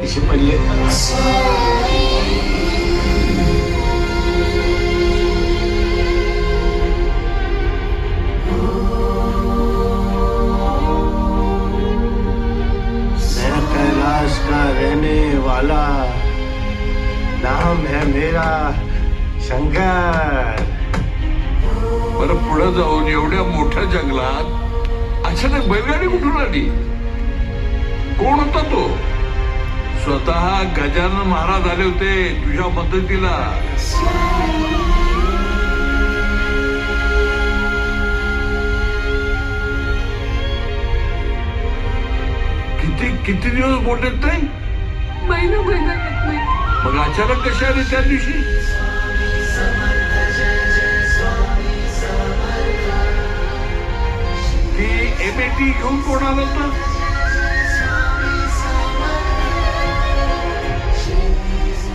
पैसे पडले. मैं कैलाश का रहने वाला, नाम है मेरा शंकर. बरं पुढे जाऊन एवढ्या मोठ्या जंगलात अचानक बैलगाडी कुठून आली? कोण होता तो? स्वतः गजानन महाराज आले होते तुझ्या मदतीला. किती किती दिवस बोट येत नाही? महिना येत नाही. मग अचानक कशी आली त्या दिवशी? ती एमएटी घेऊन कोण आलं होतं?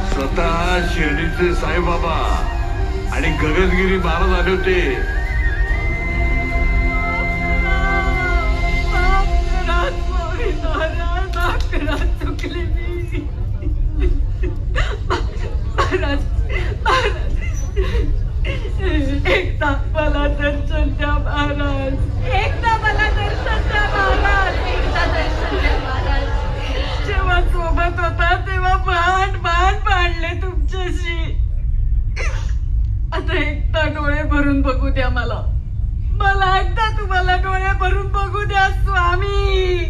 स्वतः शिर्डीचे साईबाबा आणि गगनगिरी महाराज आले होते. चुकले मी. एकदा मला दर्शन द्या महाराज. एकदा मला दर्शन द्या महाराज. एकदा दर्शन द्या महाराज. जेव्हा सोबत होता तेव्हा भांडले तुमच्याशी. आता एकदा डोळे भरून बघू द्या मला. एकदा तुम्हाला डोळे भरून बघू द्या स्वामी.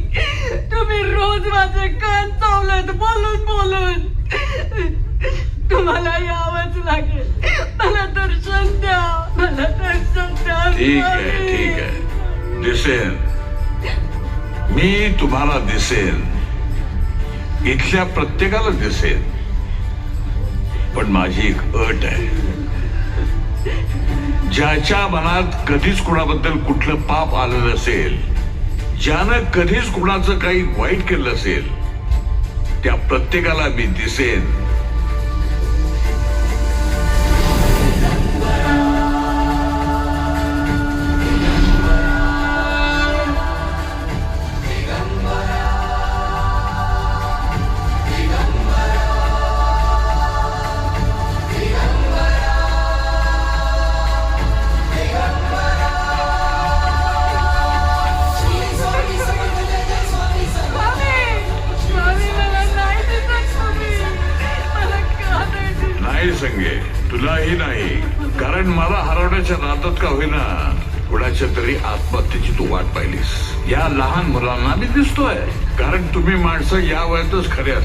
तुम्ही रोज माझे कान चावलेत बोलून. तुम्हाला यावंच लागेल. मला दर्शन द्या. ठीक आहे दिसेन. मी तुम्हाला दिसेन. इथल्या प्रत्येकाला दिसेन. पण माझी एक अट आहे. ज्याच्या मनात कधीच कुणाबद्दल कुठलं पाप आलं नसेल, ज्यानं कधीच कुणाचं काही वाईट केलं असेल, त्या प्रत्येकाला मी दिसेन. संगे तुलाही नाही, कारण मला हरवण्याच्या नादात का होईना कुणाच्या तरी आत्महत्येची तू वाट पाहिलीस. या लहान मुलांना मी दिसतोय, कारण तुम्ही माणसं या वयातच खरे